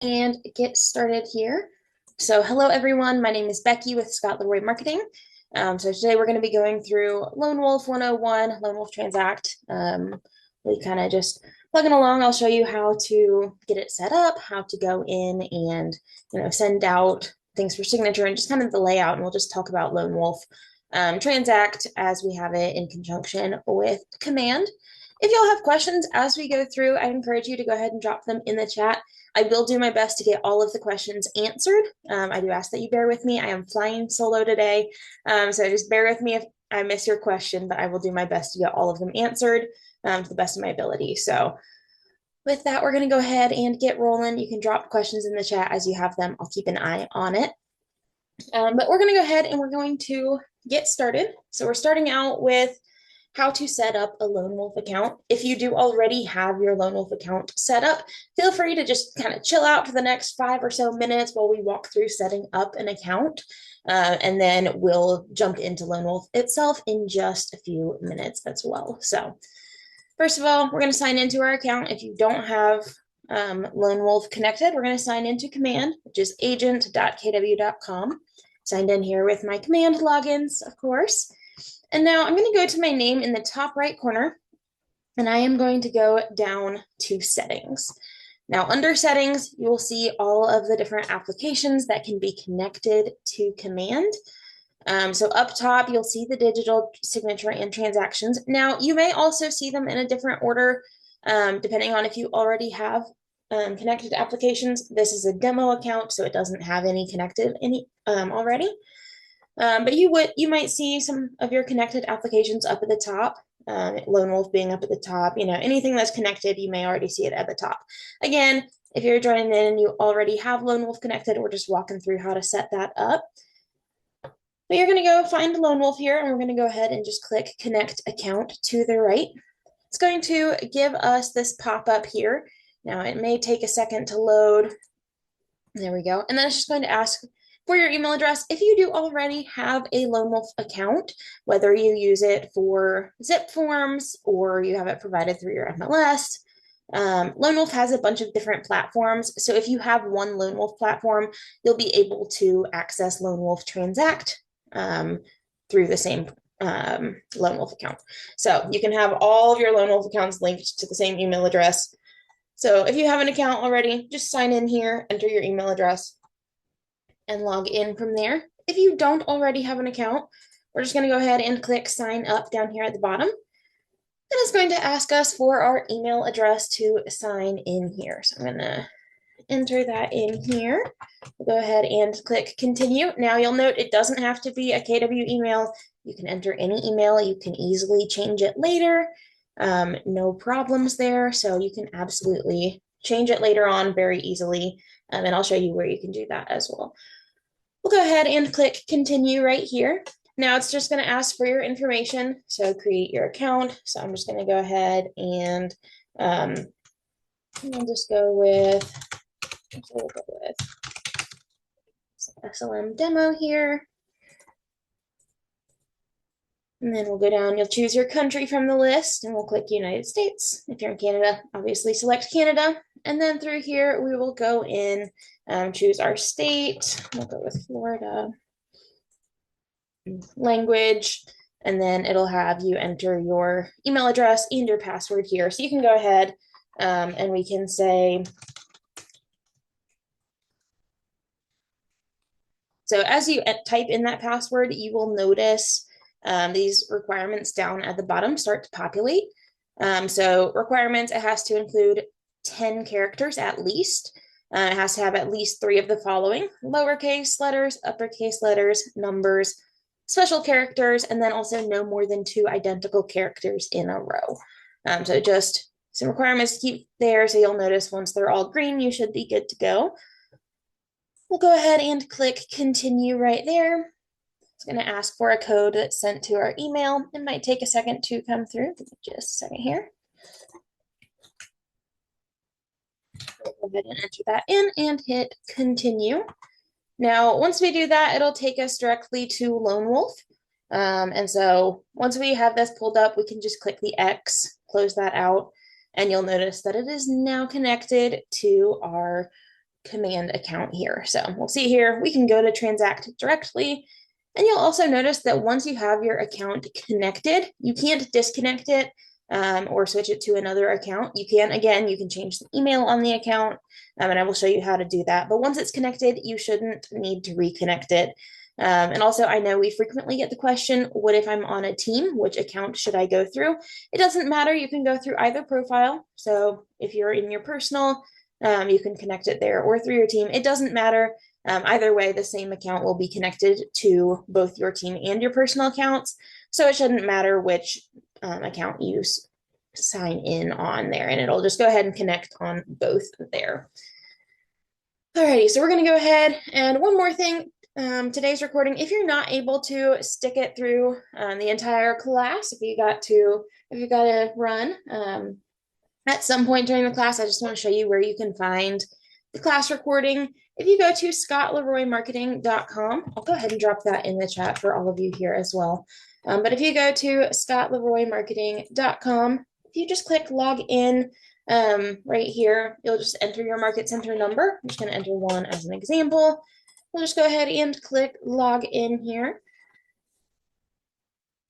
And get started here. So hello everyone, my name is Becky with Scott Leroy Marketing. So today we're going to be going through Lone Wolf 101, Lone Wolf Transact. We kind of just plugging along. I'll show you how to get it set up, how to go in and send out things for signature and just kind of the layout. And we'll just talk about Lone Wolf Transact as we have it in conjunction with Command. If y'all have questions as we go through, I encourage you to go ahead and drop them in the chat. I will do my best to get all of the questions answered. I do ask that you bear with me. I am flying solo today, so just bear with me if I miss your question, but I will do my best to get all of them answered to the best of my ability. So with that, we're going to go ahead and get rolling. You can drop questions in the chat as you have them. I'll keep an eye on it. But we're going to go ahead and we're going to get started. So we're starting out with how to set up a Lone Wolf account. If you do already have your Lone Wolf account set up, feel free to just kind of chill out for the next 5 or so minutes while we walk through setting up an account. And then we'll jump into Lone Wolf itself in just a few minutes as well. So first of all, we're going to sign into our account. If you don't have Lone Wolf connected, we're going to sign into Command, which is agent.kw.com. Signed in here with my Command logins, of course. And now I'm going to go to my name in the top right corner, and I am going to go down to settings. Now, under settings, you will see all of the different applications that can be connected to Command. So up top, you'll see the digital signature and transactions. Now, you may also see them in a different order, depending on if you already have connected applications. This is a demo account, so it doesn't have any connected already. But you might see some of your connected applications up at the top. Lone Wolf being up at the top, anything that's connected, you may already see it at the top. Again, if you're joining in and you already have Lone Wolf connected, we're just walking through how to set that up. But you're going to go find Lone Wolf here, and we're going to go ahead and just click Connect Account to the right. It's going to give us this pop-up here. Now, it may take a second to load. There we go. And then it's just going to ask for your email address. If you do already have a Lone Wolf account, whether you use it for zip forms or you have it provided through your MLS, Lone Wolf has a bunch of different platforms. So if you have one Lone Wolf platform, you'll be able to access Lone Wolf Transact through the same Lone Wolf account. So you can have all of your Lone Wolf accounts linked to the same email address. So if you have an account already, just sign in here, enter your email address, and log in from there. If you don't already have an account, we're just going to go ahead and click sign up down here at the bottom. And it's going to ask us for our email address to sign in here. So I'm going to enter that in here. We'll go ahead and click continue. Now you'll note it doesn't have to be a KW email. You can enter any email. You can easily change it later. No problems there. So you can absolutely change it later on very easily. And I'll show you where you can do that as well. We'll go ahead and click continue right here. Now it's just going to ask for your information. So create your account. So I'm just going to go ahead and I'll just go with SLM demo here. And then we'll go down, you'll choose your country from the list, and we'll click United States. If you're in Canada, obviously select Canada. And then through here, we will go in, choose our state. We'll go with Florida. Language, and then it'll have you enter your email address and your password here. So you can go ahead and we can say, so as you type in that password, you will notice these requirements down at the bottom start to populate. So requirements, it has to include 10 characters at least. It has to have at least 3 of the following: lowercase letters, uppercase letters, numbers, special characters, and then also no more than 2 identical characters in a row. So just some requirements to keep there. So you'll notice once they're all green, you should be good to go. We'll go ahead and click continue right there. It's going to ask for a code that's sent to our email. It might take a second to come through. Just a second here. We'll go ahead and enter that in and hit continue. Now, once we do that, it'll take us directly to Lone Wolf. And so once we have this pulled up, we can just click the X, close that out, and you'll notice that it is now connected to our command account here. So we'll see here, we can go to Transact directly. And you'll also notice that once you have your account connected, you can't disconnect it or switch it to another account. You can, again, you can change the email on the account, and I will show you how to do that. But once it's connected, you shouldn't need to reconnect it. And also, I know we frequently get the question, what if I'm on a team? Which account should I go through? It doesn't matter. You can go through either profile. So if you're in your personal, you can connect it there or through your team. It doesn't matter. Either way, the same account will be connected to both your team and your personal accounts. So it shouldn't matter which account you sign in on there, and it'll just go ahead and connect on both there. Alrighty, so we're going to go ahead, and one more thing, today's recording, if you're not able to stick it through the entire class, if you got to run at some point during the class, I just want to show you where you can find the class recording. If you go to scottleroymarketing.com, I'll go ahead and drop that in the chat for all of you here as well. But if you go to scottleroymarketing.com, if you just click log in right here, you'll just enter your market center number. I'm just going to enter one as an example. We'll just go ahead and click log in here.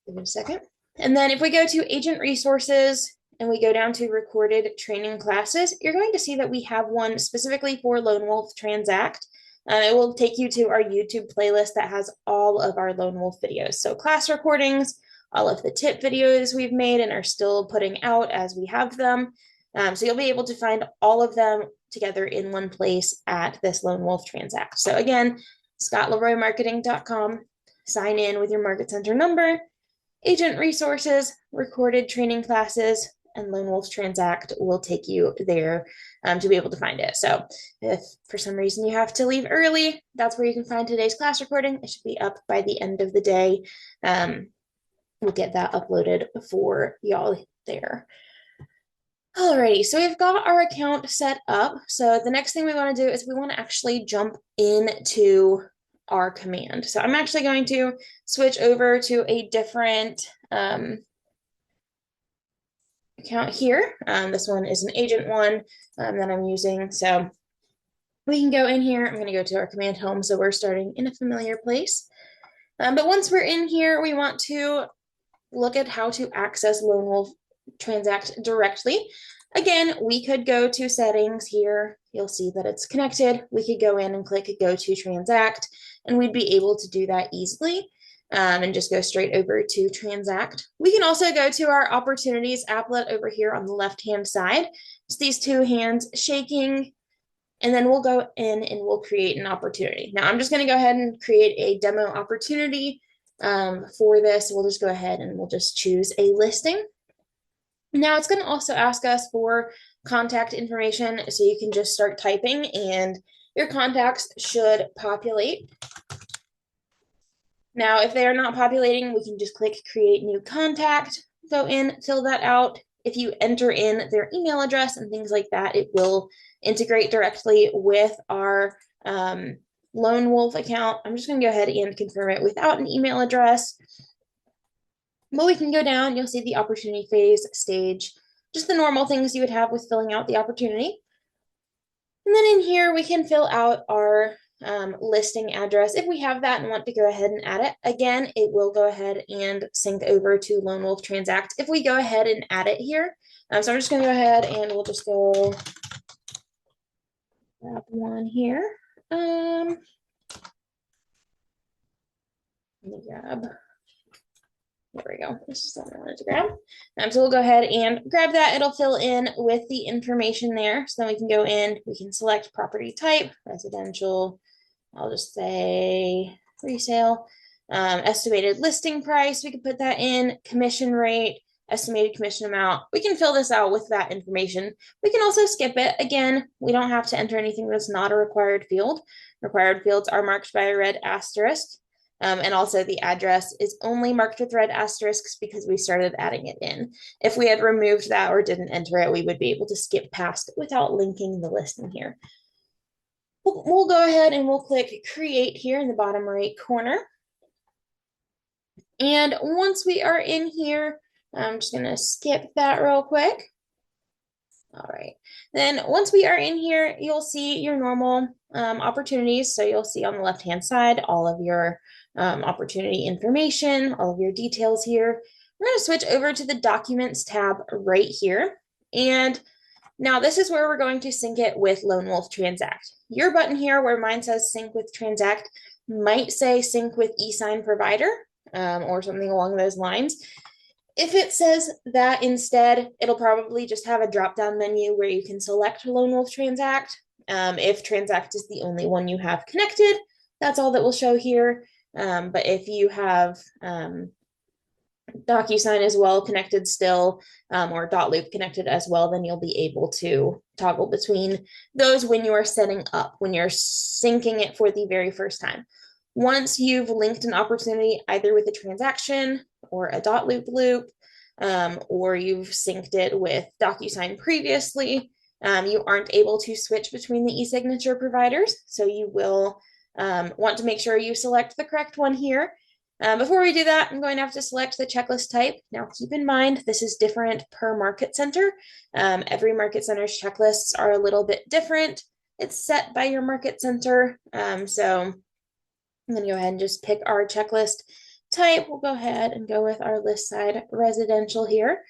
Give it a second. And then if we go to agent resources and we go down to recorded training classes, you're going to see that we have one specifically for Lone Wolf Transact. It will take you to our YouTube playlist that has all of our Lone Wolf videos. So class recordings, all of the tip videos we've made and are still putting out as we have them. So you'll be able to find all of them together in one place at this Lone Wolf Transact. So again, scottleroymarketing.com, sign in with your Market Center number, agent resources, recorded training classes, and Lone Wolf Transact will take you there to be able to find it. So if for some reason you have to leave early, that's where you can find today's class recording. It should be up by the end of the day. We'll get that uploaded for y'all there. Alrighty, so we've got our account set up. So the next thing we want to do is we want to actually jump into our command. So I'm actually going to switch over to a different account here. This one is an agent one that I'm using. So we can go in here. I'm going to go to our command home. So we're starting in a familiar place. But once we're in here, we want to look at how to access Lone Wolf Transact directly. Again, we could go to settings here. You'll see that it's connected. We could go in and click go to Transact, and we'd be able to do that easily and just go straight over to Transact. We can also go to our opportunities applet over here on the left-hand side. It's these two hands shaking, and then we'll go in and we'll create an opportunity. Now, I'm just going to go ahead and create a demo opportunity for this. We'll just go ahead and we'll just choose a listing. Now it's going to also ask us for contact information, so you can just start typing and your contacts should populate. Now, if they are not populating, we can just click create new contact, go in, fill that out. If you enter in their email address and things like that, it will integrate directly with our Lone Wolf account. I'm just going to go ahead and confirm it without an email address. But we can go down, you'll see the opportunity phase, stage, just the normal things you would have with filling out the opportunity. And then in here, we can fill out our listing address if we have that and want to go ahead and add it. Again, it will go ahead and sync over to Lone Wolf Transact if we go ahead and add it here. So I'm just going to go ahead and we'll just go grab one here. Let me grab. There we go. This is what I wanted to grab. So we'll go ahead and grab that. It'll fill in with the information there. So then we can go in, we can select property type, residential. I'll just say resale. Estimated listing price, we can put that in. Commission rate, estimated commission amount. We can fill this out with that information. We can also skip it. Again, we don't have to enter anything that's not a required field. Required fields are marked by a red asterisk. And also the address is only marked with red asterisks because we started adding it in. If we had removed that or didn't enter it, we would be able to skip past without linking the listing here. We'll go ahead and we'll click create here in the bottom right corner. And once we are in here, I'm just going to skip that real quick. All right. Then once we are in here, you'll see your normal opportunities. So you'll see on the left-hand side all of your opportunity information, all of your details here. We're going to switch over to the Documents tab right here. And now this is where we're going to sync it with Lone Wolf Transact. Your button here where mine says Sync with Transact might say Sync with eSign Provider or something along those lines. If it says that instead, it'll probably just have a drop-down menu where you can select Lone Wolf Transact. If Transact is the only one you have connected, that's all that will show here. But if you have DocuSign as well connected still, or .loop connected as well, then you'll be able to toggle between those when you are setting up, when you're syncing it for the very first time. Once you've linked an opportunity either with a transaction or a .loop, or you've synced it with DocuSign previously, you aren't able to switch between the e-signature providers. So you will want to make sure you select the correct one here. Before we do that, I'm going to have to select the checklist type. Now, keep in mind, this is different per market center. Every market center's checklists are a little bit different. It's set by your market center. So I'm going to go ahead and just pick our checklist type. We'll go ahead and go with our list side residential here.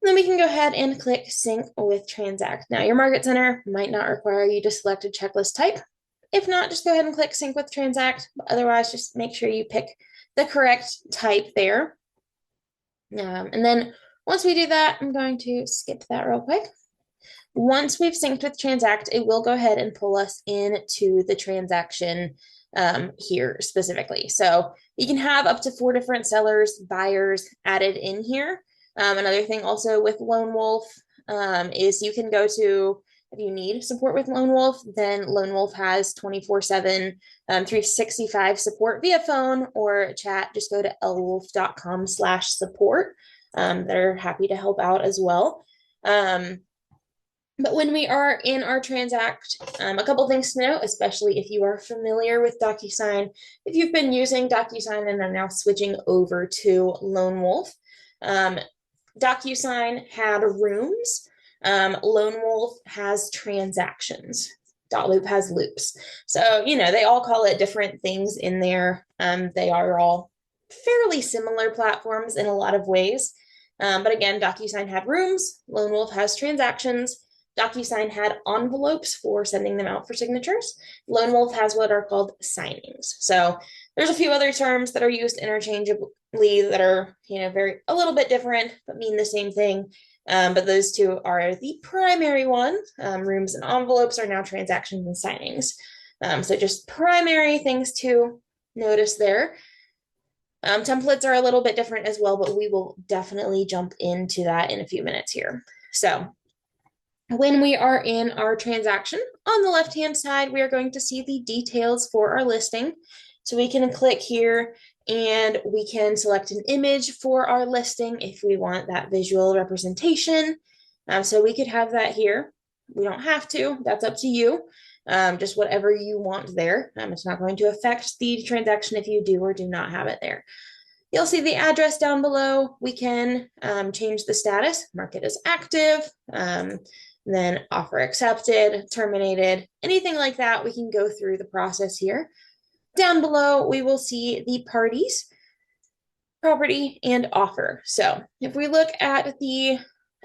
Then we can go ahead and click Sync with Transact. Now, your market center might not require you to select a checklist type. If not, just go ahead and click Sync with Transact. But otherwise, just make sure you pick the correct type there. And then once we do that, I'm going to skip that real quick. Once we've synced with Transact, it will go ahead and pull us into the transaction here specifically. So you can have up to 4 different sellers, buyers added in here. Another thing also with Lone Wolf is you can go to, if you need support with Lone Wolf, then Lone Wolf has 24/7, 365 support via phone or chat. Just go to lwolf.com/support. They're happy to help out as well. But when we are in our Transact, a couple things to note, especially if you are familiar with DocuSign, if you've been using DocuSign and are now switching over to Lone Wolf, DocuSign had rooms. Lone Wolf has transactions. .loop has loops. So, they all call it different things in there. They are all fairly similar platforms in a lot of ways. But again, DocuSign had rooms. Lone Wolf has transactions. DocuSign had envelopes for sending them out for signatures. Lone Wolf has what are called signings. So there's a few other terms that are used interchangeably that are, a little bit different, but mean the same thing. But those two are the primary ones. Rooms and envelopes are now transactions and signings. So just primary things to notice there. Templates are a little bit different as well, but we will definitely jump into that in a few minutes here. So when we are in our transaction, on the left-hand side, we are going to see the details for our listing. So we can click here and we can select an image for our listing if we want that visual representation. So we could have that here. We don't have to, that's up to you. Just whatever you want there. It's not going to affect the transaction if you do or do not have it there. You'll see the address down below. We can change the status, mark it as active, then offer accepted, terminated, anything like that. We can go through the process here. Down below, we will see the parties, property, and offer. So if we look at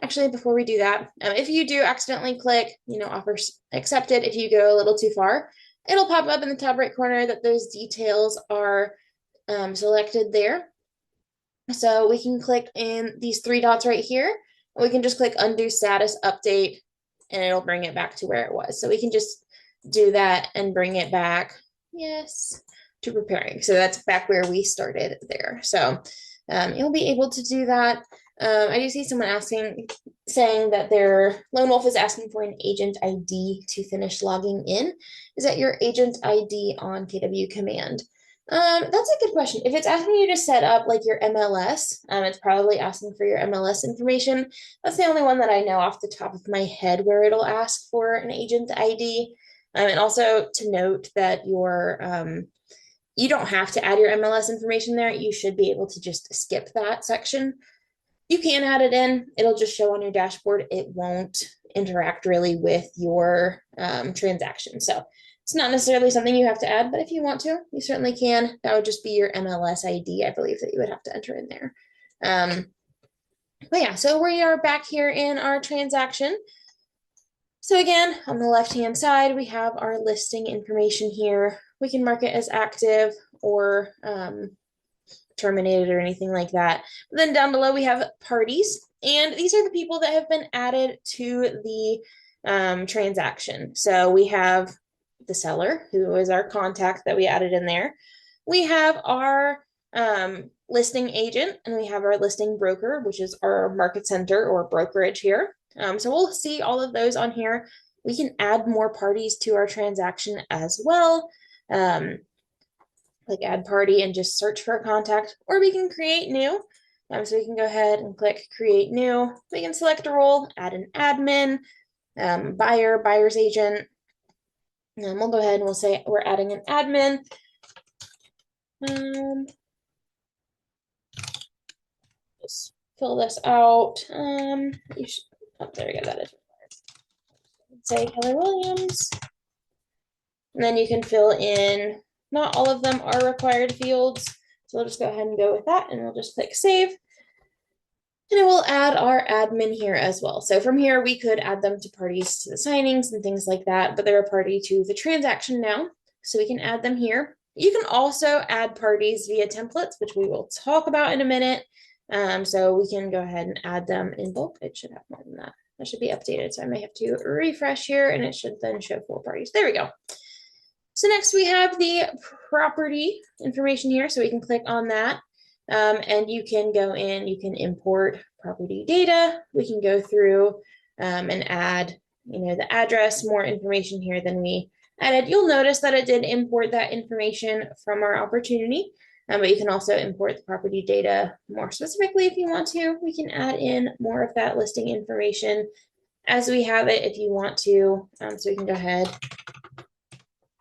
actually, before we do that, if you do accidentally click, offer accepted, if you go a little too far, it'll pop up in the top right corner that those details are selected there. So we can click in these 3 dots right here. We can just click undo status update and it'll bring it back to where it was. So we can just do that and bring it back, yes, to preparing. So that's back where we started there. So you'll be able to do that. I do see someone saying that their Lone Wolf is asking for an agent ID to finish logging in. Is that your agent ID on KW command? That's a good question. If it's asking you to set up like your MLS, it's probably asking for your MLS information. That's the only one that I know off the top of my head where it'll ask for an agent ID. And also to note that you don't have to add your MLS information there. You should be able to just skip that section. You can add it in. It'll just show on your dashboard. It won't interact really with your transaction. So it's not necessarily something you have to add, but if you want to, you certainly can. That would just be your MLS ID, I believe, that you would have to enter in there. But yeah, so we are back here in our transaction. So again, on the left-hand side, we have our listing information here. We can mark it as active or terminated or anything like that. But then down below, we have parties. And these are the people that have been added to the transaction. So we have the seller, who is our contact that we added in there. We have our listing agent, and we have our listing broker, which is our market center or brokerage here. So we'll see all of those on here. We can add more parties to our transaction as well. Like add party and just search for a contact, or we can create new. So we can go ahead and click create new. We can select a role, add an admin, buyer, buyer's agent. And we'll go ahead and we'll say we're adding an admin. Just fill this out. You should, oh, there we go, that is required. Say Keller Williams. And then you can fill in, not all of them are required fields. So we'll just go ahead and go with that, and we'll just click save. And it will add our admin here as well. So from here, we could add them to parties to the signings and things like that, but they're a party to the transaction now. So we can add them here. You can also add parties via templates, which we will talk about in a minute. So we can go ahead and add them in bulk. It should have more than that. That should be updated. So I may have to refresh here, and it should then show 4 parties. There we go. So next we have the property information here. So we can click on that. And you can go in, you can import property data. We can go through and add, the address, more information here than we added. You'll notice that it did import that information from our opportunity, but you can also import the property data more specifically if you want to. We can add in more of that listing information as we have it if you want to. So we can go ahead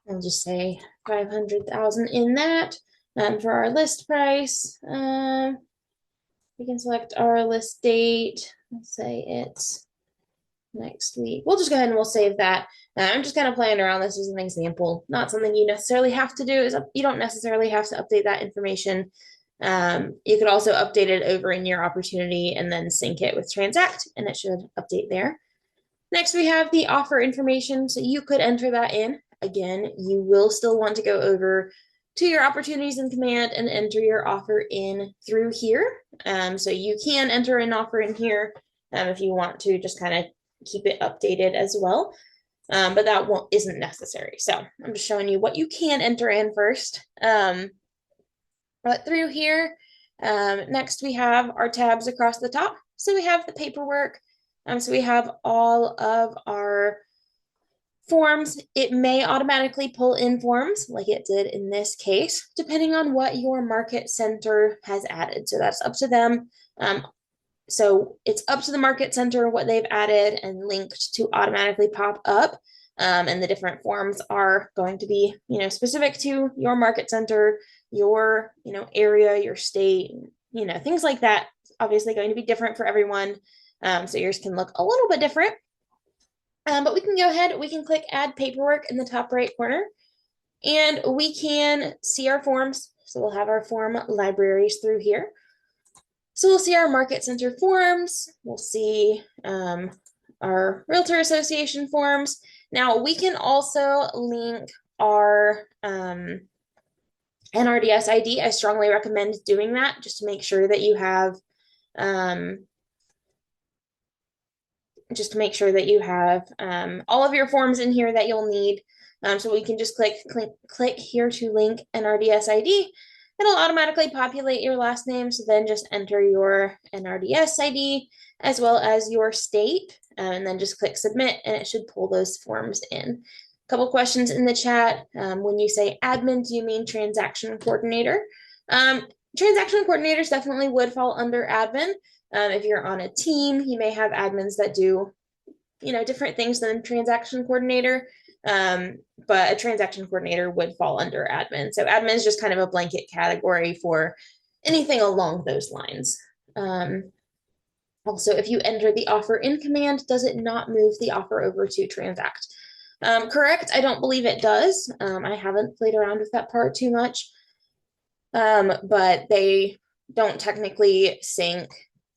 and just say 500,000 in that. For our list price, we can select our list date. Let's say it's next week. We'll just go ahead and we'll save that. I'm just kind of playing around this as an example, not something you necessarily have to do. You don't necessarily have to update that information. You could also update it over in your opportunity and then sync it with Transact, and it should update there. Next, we have the offer information. So you could enter that in. Again, you will still want to go over to your opportunities in command and enter your offer in through here. So you can enter an offer in here if you want to just kind of keep it updated as well. But that isn't necessary. So I'm just showing you what you can enter in first. But through here, next we have our tabs across the top. So we have the paperwork. So we have all of our forms. It may automatically pull in forms like it did in this case, depending on what your market center has added. So that's up to them. So it's up to the market center what they've added and linked to automatically pop up. And the different forms are going to be, specific to your market center, your, area, your state, things like that. Obviously going to be different for everyone. So yours can look a little bit different. But we can go ahead, we can click add paperwork in the top right corner, and we can see our forms. So we'll have our form libraries through here. So we'll see our market center forms. We'll see our realtor association forms. Now we can also link our NRDS ID. I strongly recommend doing that just to make sure that you have all of your forms in here that you'll need. So we can just click here to link NRDS ID. It'll automatically populate your last name. So then just enter your NRDS ID as well as your state, and then just click submit, and it should pull those forms in. A couple questions in the chat. When you say admin, do you mean transaction coordinator? Transaction coordinators definitely would fall under admin. If you're on a team, you may have admins that do, different things than transaction coordinator. But a transaction coordinator would fall under admin. So admin is just kind of a blanket category for anything along those lines. Also, if you enter the offer in command, does it not move the offer over to Transact? Correct, I don't believe it does. I haven't played around with that part too much, but they don't technically sync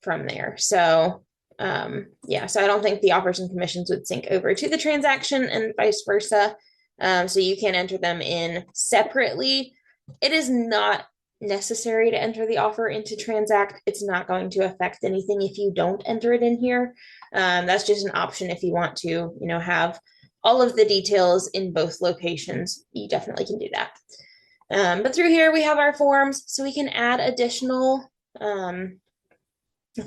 from there. So yeah, so I don't think the offers and commissions would sync over to the transaction and vice versa. So you can enter them in separately. It is not necessary to enter the offer into Transact. It's not going to affect anything if you don't enter it in here. That's just an option if you want to, you know, have all of the details in both locations. You definitely can do that. But through here we have our forms, so we can add additional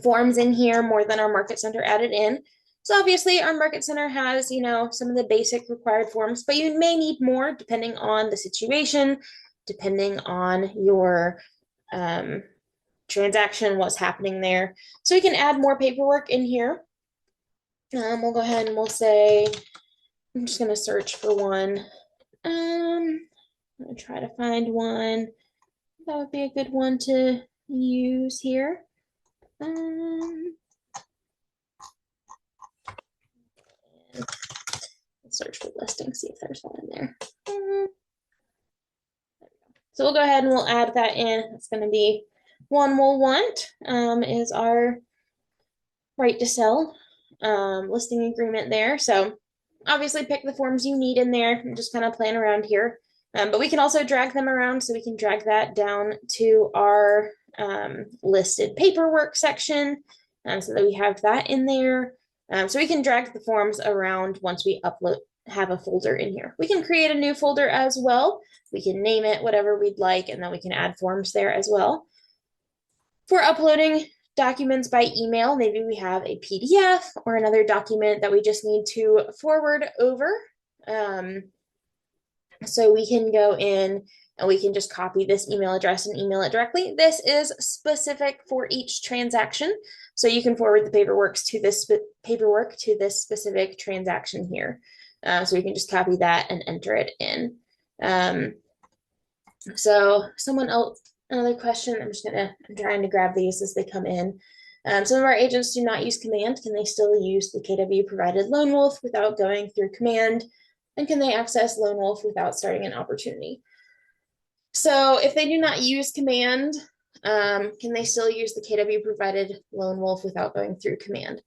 forms in here more than our Market Center added in. So obviously our Market Center has, you know, some of the basic required forms, but you may need more depending on the situation, depending on your transaction, what's happening there. So we can add more paperwork in here. We'll go ahead and we'll say, I'm just gonna search for one. I'm gonna try to find one that would be a good one to use here. Search for listings, see if there's one in there. So we'll go ahead and we'll add that in. It's going to be one we'll want is our right to sell listing agreement there. So obviously pick the forms you need in there and just kind of playing around here. But we can also drag them around, so we can drag that down to our listed paperwork section so that we have that in there. So we can drag the forms around once we have a folder in here. We can create a new folder as well. We can name it whatever we'd like, and then we can add forms there as well. For uploading documents by email, maybe we have a PDF or another document that we just need to forward over. So we can go in and we can just copy this email address and email it directly. This is specific for each transaction. So you can forward the paperwork to this specific transaction here. So we can just copy that and enter it in. So someone else, another question, I'm trying to grab these as they come in. Some of our agents do not use command. Can they still use the KW provided Lone Wolf without going through command? And can they access Lone Wolf without starting an opportunity? So if they do not use command, can they still use the KW provided Lone Wolf without going through command?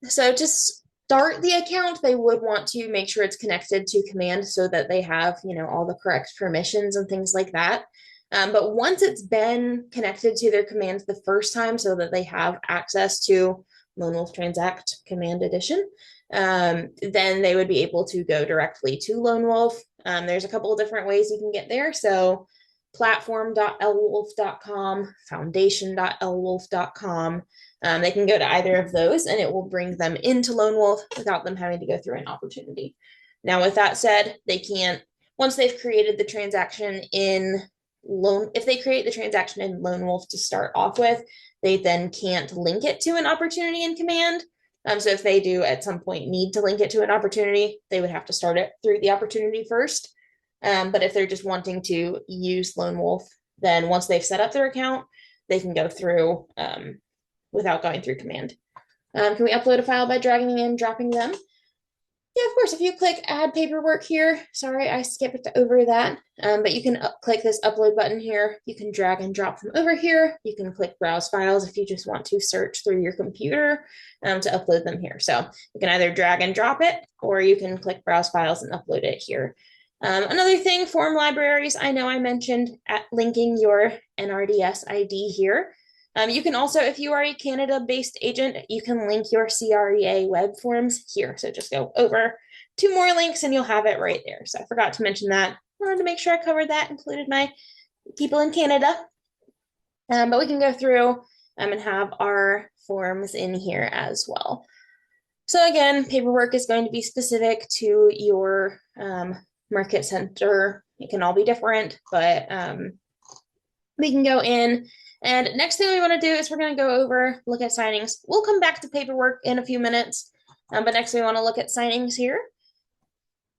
So to start the account, they would want to make sure it's connected to command so that they have, you know, all the correct permissions and things like that. But once it's been connected to their command the first time so that they have access to Lone Wolf Transact Command Edition, then they would be able to go directly to Lone Wolf. There's a couple of different ways you can get there. So platform.lwolf.com, foundation.lwolf.com. They can go to either of those and it will bring them into Lone Wolf without them having to go through an opportunity. Now, with that said, they can't, once they've created the transaction in if they create the transaction in Lone Wolf to start off with, they then can't link it to an opportunity in command. So if they do at some point need to link it to an opportunity, they would have to start it through the opportunity first. But if they're just wanting to use Lone Wolf, then once they've set up their account, they can go through without going through command. Can we upload a file by dragging and dropping them? Yeah, of course. If you click add paperwork here, sorry, I skipped over that, but you can click this upload button here. You can drag and drop them over here. You can click browse files if you just want to search through your computer to upload them here. So you can either drag and drop it, or you can click browse files and upload it here. Another thing, form libraries. I know I mentioned linking your NRDS ID here. You can also, if you are a Canada-based agent, you can link your CREA web forms here. So just go over 2 more links and you'll have it right there. So I forgot to mention that. I wanted to make sure I covered that, included my people in Canada. But we can go through and have our forms in here as well. So again, paperwork is going to be specific to your market center. It can all be different, but we can go in. And next thing we want to do is we're going to go over, look at signings. We'll come back to paperwork in a few minutes, but next we want to look at signings here.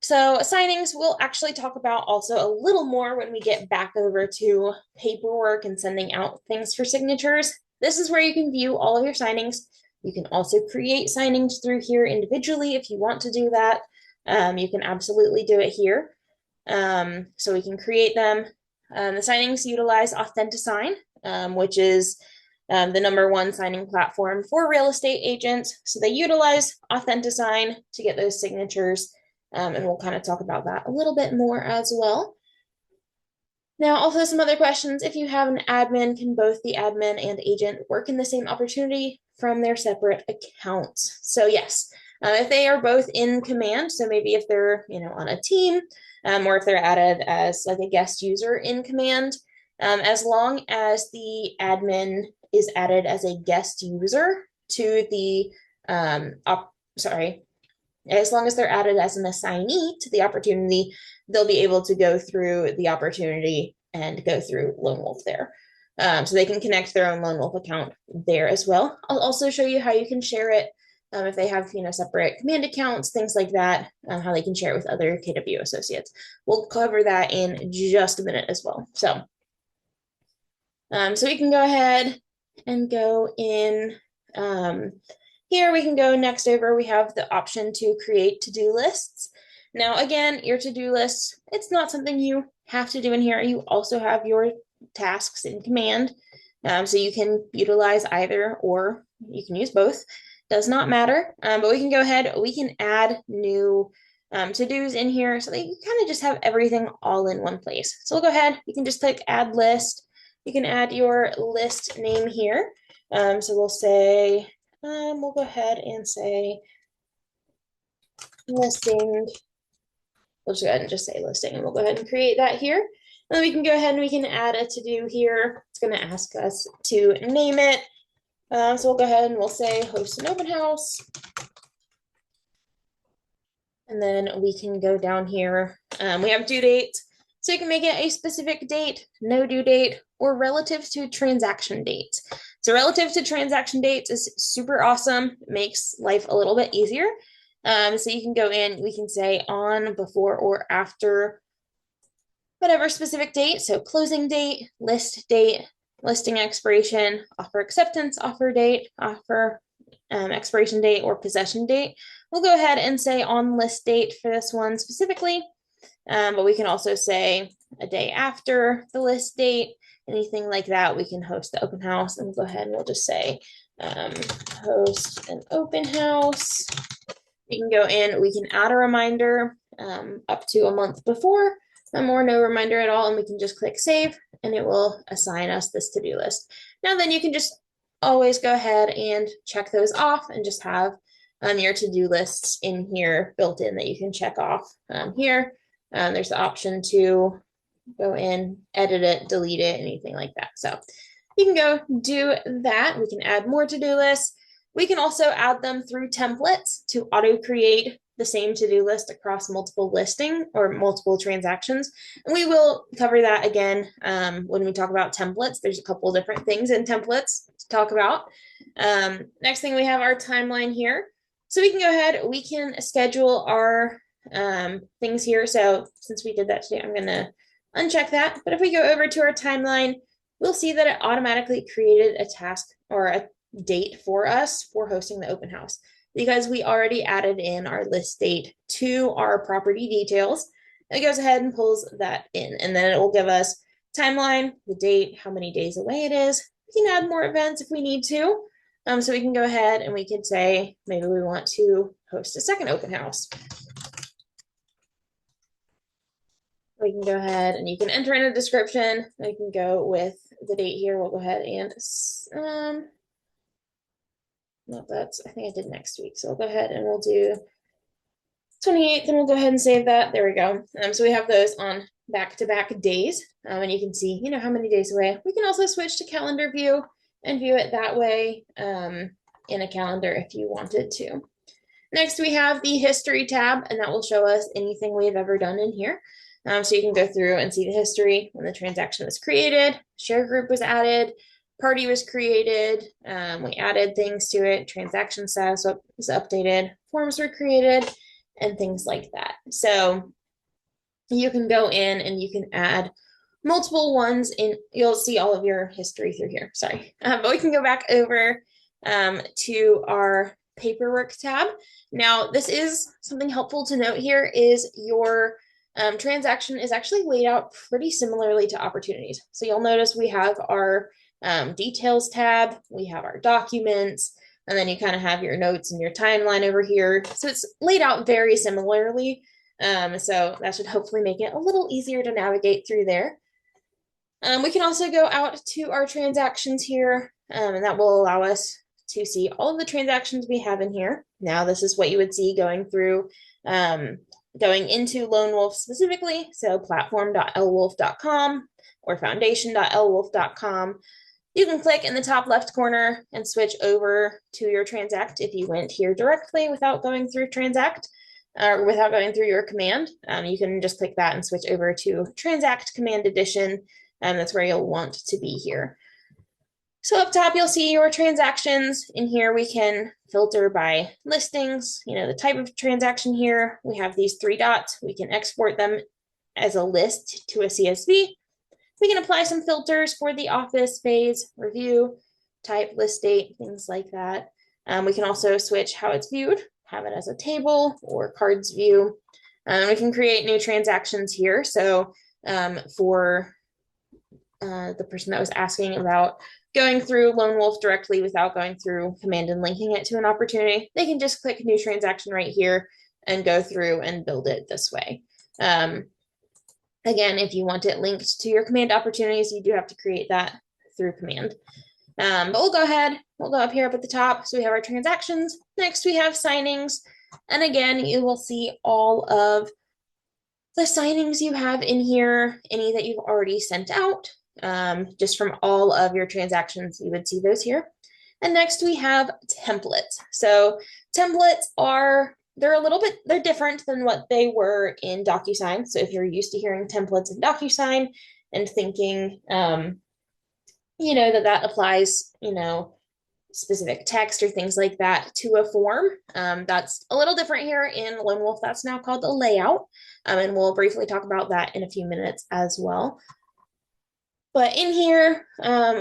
So signings we'll actually talk about also a little more when we get back over to paperwork and sending out things for signatures. This is where you can view all of your signings. You can also create signings through here individually if you want to do that. You can absolutely do it here. So we can create them. The signings utilize Authentisign, which is the #1 signing platform for real estate agents. So they utilize Authentisign to get those signatures. And we'll kind of talk about that a little bit more as well. Now, also some other questions. If you have an admin, can both the admin and agent work in the same opportunity from their separate accounts? So yes, if they are both in command, so maybe if they're on a team, or if they're added as like a guest user in command, as long as the admin is added as a guest user to the as long as they're added as an assignee to the opportunity, they'll be able to go through the opportunity and go through Lone Wolf there. So they can connect their own Lone Wolf account there as well. I'll also show you how you can share it if they have separate command accounts, things like that, how they can share it with other KW associates. We'll cover that in just a minute as well. So we can go ahead and go in. Here we can go next over, we have the option to create to-do lists. Now, again, your to-do lists, it's not something you have to do in here. You also have your tasks in command. So you can utilize either, or you can use both. Does not matter, but we can go ahead, we can add new to-dos in here so that you kind of just have everything all in one place. So we'll go ahead, you can just click add list. You can add your list name here. So we'll say, we'll go ahead and say listing. We'll just go ahead and just say listing, and we'll go ahead and create that here. And then we can go ahead and we can add a to-do here. It's going to ask us to name it. So we'll go ahead and we'll say host an open house. And then we can go down here. We have due date. So you can make it a specific date, no due date, or relative to transaction dates. So relative to transaction dates is super awesome. It makes life a little bit easier. So you can go in, we can say on, before, or after whatever specific date. So closing date, list date, listing expiration, offer acceptance, offer date, offer expiration date, or possession date. We'll go ahead and say on list date for this one specifically. But we can also say a day after the list date, anything like that. We can host the open house, and we'll go ahead and we'll just say host an open house. We can go in, we can add a reminder up to a month before, or no reminder at all, and we can just click save, and it will assign us this to-do list. Now then you can just always go ahead and check those off and just have your to-do lists in here built in that you can check off here. There's the option to go in, edit it, delete it, anything like that. So you can go do that. We can add more to-do lists. We can also add them through templates to auto-create the same to-do list across multiple listing or multiple transactions. And we will cover that again when we talk about templates. There's a couple different things in templates to talk about. Next thing, we have our timeline here. So we can go ahead, we can schedule our things here. So since we did that today, I'm going to uncheck that. But if we go over to our timeline, we'll see that it automatically created a task or a date for us for hosting the open house because we already added in our list date to our property details. It goes ahead and pulls that in, and then it will give us timeline, the date, how many days away it is. We can add more events if we need to. So we can go ahead and we could say maybe we want to host a second open house. We can go ahead and you can enter in a description. We can go with the date here. We'll go ahead and no, I think I did next week. So we'll go ahead and we'll do 28th, and we'll go ahead and save that. There we go. So we have those on back-to-back days, and you can see, how many days away. We can also switch to calendar view and view it that way in a calendar if you wanted to. Next, we have the history tab, and that will show us anything we've ever done in here. So you can go through and see the history when the transaction was created, share group was added, party was created, we added things to it, transaction status was updated, forms were created, and things like that. So you can go in and you can add multiple ones, and you'll see all of your history through here. Sorry, but we can go back over to our paperwork tab. Now, this is something helpful to note here is your transaction is actually laid out pretty similarly to opportunities. So you'll notice we have our details tab, we have our documents, and then you kind of have your notes and your timeline over here. So it's laid out very similarly. So that should hopefully make it a little easier to navigate through there. We can also go out to our transactions here, and that will allow us to see all of the transactions we have in here. Now, this is what you would see going through, going into Lone Wolf specifically, so platform.lwolf.com or foundation.lwolf.com. You can click in the top left corner and switch over to your Transact if you went here directly without going through Transact or without going through your command. You can just click that and switch over to Transact Command Edition, and that's where you'll want to be here. So up top, you'll see your transactions. In here, we can filter by listings, the type of transaction here. We have these 3 dots. We can export them as a list to a CSV. We can apply some filters for the office, phase, review, type, list date, things like that. We can also switch how it's viewed, have it as a table or cards view. We can create new transactions here. So for the person that was asking about going through Lone Wolf directly without going through command and linking it to an opportunity, they can just click new transaction right here and go through and build it this way. Again, if you want it linked to your command opportunities, you do have to create that through command. But we'll go ahead, we'll go up here up at the top. So we have our transactions. Next, we have signings. And again, you will see all of the signings you have in here, any that you've already sent out. Just from all of your transactions, you would see those here. And next we have templates. So templates they're different than what they were in DocuSign. So if you're used to hearing templates in DocuSign and thinking, that applies, specific text or things like that to a form, that's a little different here in Lone Wolf. That's now called a layout. And we'll briefly talk about that in a few minutes as well. But in here,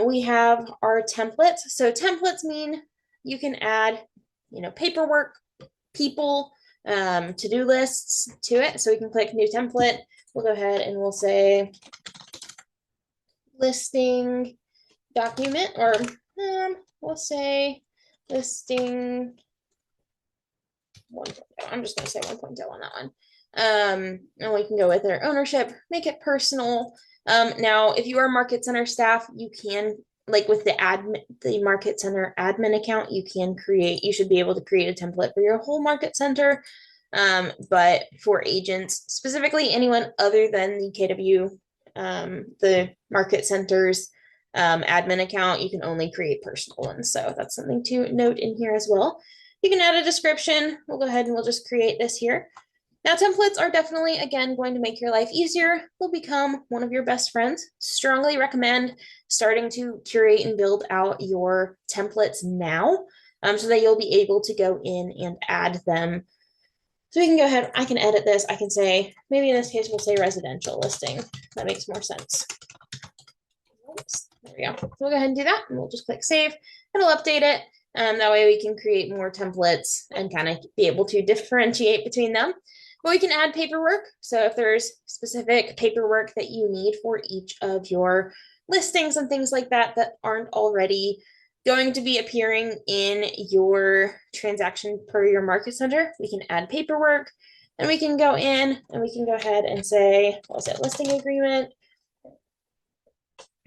we have our templates. So templates mean you can add, paperwork, people, to-do lists to it. So we can click new template. We'll go ahead and we'll say listing document, or we'll say listing 1.0. I'm just going to say 1.0 on that one. And we can go with our ownership, make it personal. Now, if you are Market Center staff, you can, like with the Market Center admin account, you should be able to create a template for your whole Market Center. But for agents, specifically anyone other than the KW, the Market Center's admin account, you can only create personal ones. So that's something to note in here as well. You can add a description. We'll go ahead and we'll just create this here. Now, templates are definitely, again, going to make your life easier. They'll become one of your best friends. Strongly recommend starting to curate and build out your templates now, so that you'll be able to go in and add them. So we can go ahead, I can edit this. I can say, maybe in this case, we'll say residential listing. That makes more sense. Oops, there we go. So we'll go ahead and do that, and we'll just click save. It'll update it. That way we can create more templates and kind of be able to differentiate between them. But we can add paperwork. So if there's specific paperwork that you need for each of your listings and things like that that aren't already going to be appearing in your transaction per your Market Center, we can add paperwork, and we can go in and we can go ahead and say, what was it, listing agreement.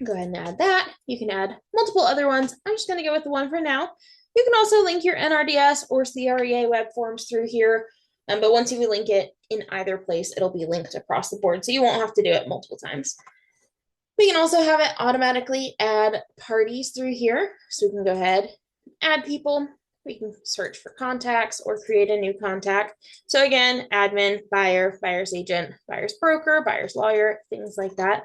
Go ahead and add that. You can add multiple other ones. I'm just going to go with the one for now. You can also link your NRDS or CREA web forms through here. But once you link it in either place, it'll be linked across the board, so you won't have to do it multiple times. We can also have it automatically add parties through here. So we can go ahead, add people. We can search for contacts or create a new contact. So again, admin, buyer, buyer's agent, buyer's broker, buyer's lawyer, things like that.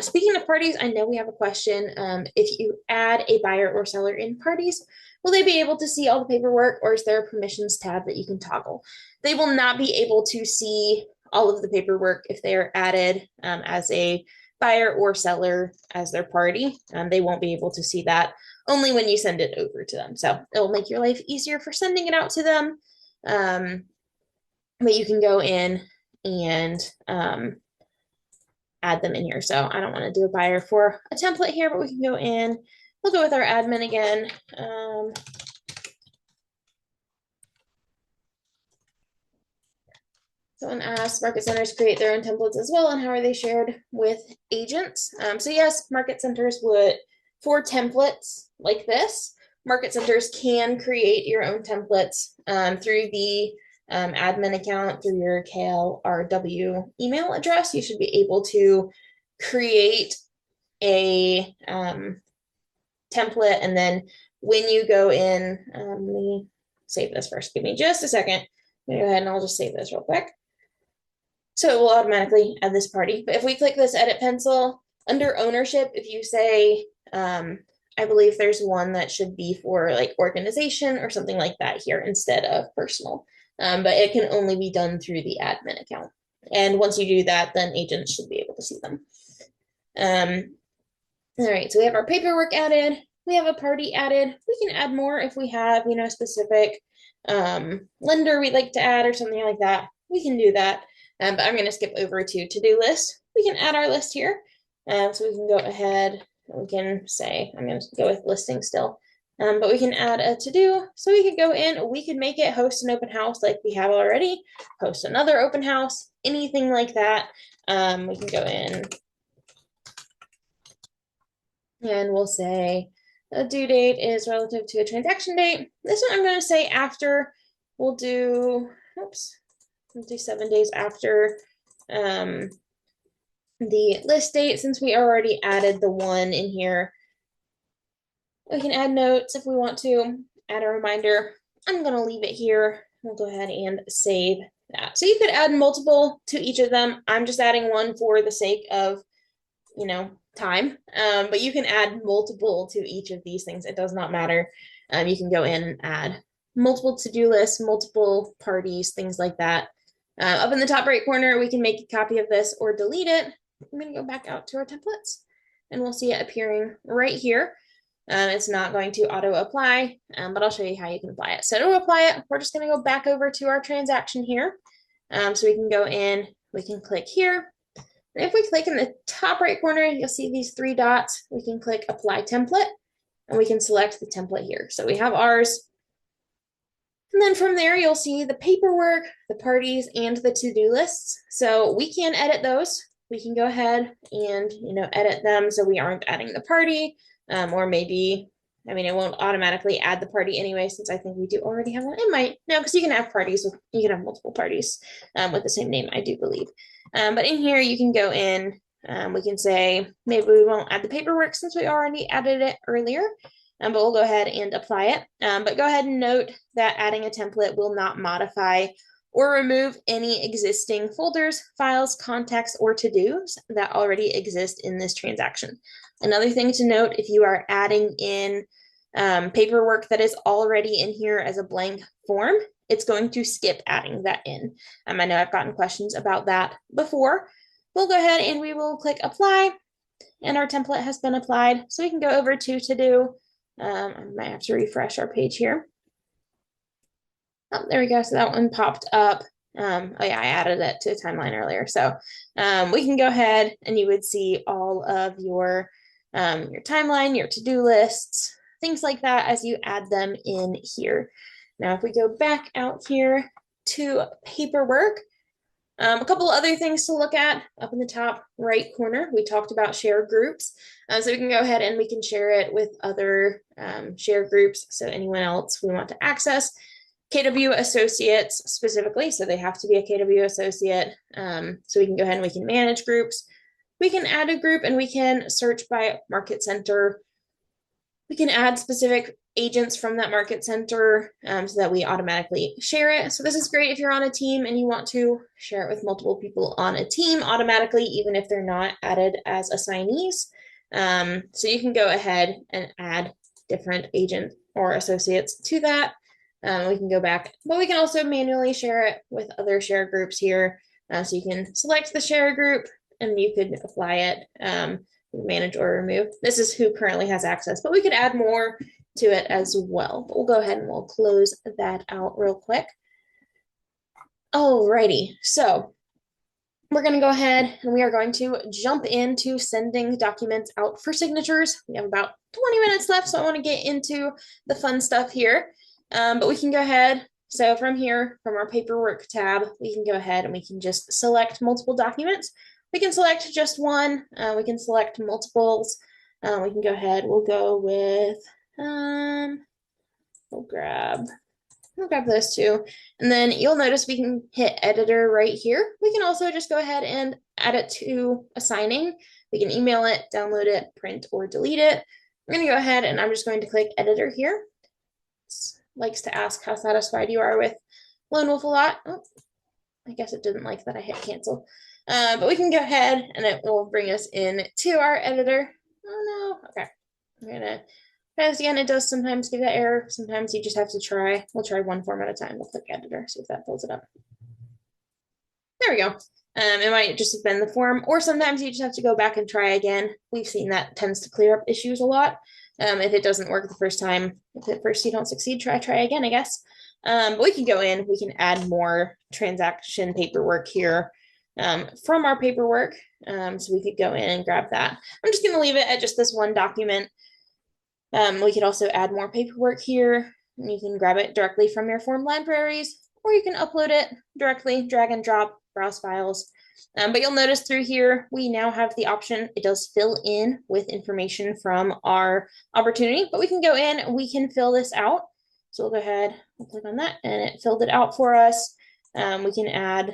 Speaking of parties, I know we have a question. If you add a buyer or seller in parties, will they be able to see all the paperwork, or is there a permissions tab that you can toggle? They will not be able to see all of the paperwork if they are added as a buyer or seller as their party. They won't be able to see that only when you send it over to them. So it'll make your life easier for sending it out to them. But you can go in and add them in here. So I don't want to do a buyer for a template here, but we can go in. We'll go with our admin again. Someone asked, market centers create their own templates as well, and how are they shared with agents? So yes, market centers would, for templates like this, market centers can create your own templates through the admin account, through your KLRW email address. You should be able to create a template, and then when you go in, let me save this first. Give me just a second. Go ahead and I'll just save this real quick. So it will automatically add this party. But if we click this edit pencil, under ownership, if you say, I believe there's one that should be for like organization or something like that here instead of personal. But it can only be done through the admin account. And once you do that, then agents should be able to see them. All right, so we have our paperwork added. We have a party added. We can add more if we have, a specific lender we'd like to add or something like that. We can do that. But I'm going to skip over to-do list. We can add our list here. So we can go ahead and we can say, I'm going to go with listing still. But we can add a to-do. So we could go in, we could make it host an open house like we have already, host another open house, anything like that. We can go in and we'll say the due date is relative to a transaction date. This one I'm going to say after. We'll do, we'll do 7 days after the list date, since we already added the one in here. We can add notes if we want to, add a reminder. I'm going to leave it here. We'll go ahead and save that. So you could add multiple to each of them. I'm just adding one for the sake of, time. But you can add multiple to each of these things. It does not matter. You can go in and add multiple to-do lists, multiple parties, things like that. Up in the top right corner, we can make a copy of this or delete it. I'm going to go back out to our templates and we'll see it appearing right here. It's not going to auto apply, but I'll show you how you can apply it. So to apply it, we're just going to go back over to our transaction here. So we can go in, we can click here. And if we click in the top right corner, you'll see these 3 dots. We can click apply template and we can select the template here. So we have ours. And then from there, you'll see the paperwork, the parties, and the to-do lists. So we can edit those. We can go ahead and, edit them so we aren't adding the party, or maybe, it won't automatically add the party anyway, since I think we do already have one. It might. No, because you can have parties, you can have multiple parties with the same name, I do believe. But in here, you can go in, we can say, maybe we won't add the paperwork since we already added it earlier. But we'll go ahead and apply it. But go ahead and note that adding a template will not modify or remove any existing folders, files, contacts, or to-dos that already exist in this transaction. Another thing to note, if you are adding in paperwork that is already in here as a blank form, it's going to skip adding that in. I know I've gotten questions about that before. We'll go ahead and we will click apply, and our template has been applied. So we can go over to do. I might have to refresh our page here. Oh, there we go. So that one popped up. Oh yeah, I added it to a timeline earlier. So we can go ahead and you would see all of your timeline, your to-do lists, things like that as you add them in here. Now, if we go back out here to paperwork, a couple other things to look at up in the top right corner. We talked about share groups. So we can go ahead and we can share it with other share groups. So anyone else we want to access. KW associates specifically, so they have to be a KW associate. So we can go ahead and we can manage groups. We can add a group and we can search by market center. We can add specific agents from that market center so that we automatically share it. So this is great if you're on a team and you want to share it with multiple people on a team automatically, even if they're not added as assignees. So you can go ahead and add different agents or associates to that. We can go back, but we can also manually share it with other share groups here. So you can select the share group, and you could apply it, manage or remove. This is who currently has access, but we could add more to it as well. But we'll go ahead and we'll close that out real quick. Alrighty, so we're going to go ahead and we are going to jump into sending documents out for signatures. We have about 20 minutes left, so I want to get into the fun stuff here. But we can go ahead. So from here, from our paperwork tab, we can go ahead and we can just select multiple documents. We can select just one. We can select multiples. We can go ahead. We'll go with, we'll grab those two. And then you'll notice we can hit editor right here. We can also just go ahead and add it to assigning. We can email it, download it, print, or delete it. We're going to go ahead and I'm just going to click editor here. It likes to ask how satisfied you are with Lone Wolf a lot. Oh, I guess it didn't like that I hit cancel. But we can go ahead and it will bring us in to our editor. Oh no, okay. I'm gonna try this again. It does sometimes give that error. Sometimes you just have to try. We'll try one form at a time. We'll click editor, see if that pulls it up. There we go. It might just have been the form, or sometimes you just have to go back and try again. We've seen that tends to clear up issues a lot. If it doesn't work the first time, if at first you don't succeed, try again, I guess. But we can go in, we can add more transaction paperwork here from our paperwork. So we could go in and grab that. I'm just going to leave it at just this one document. We could also add more paperwork here. And you can grab it directly from your form libraries, or you can upload it directly, drag and drop, browse files. But you'll notice through here, we now have the option. It does fill in with information from our opportunity, but we can go in and we can fill this out. So we'll go ahead and click on that and it filled it out for us. We can add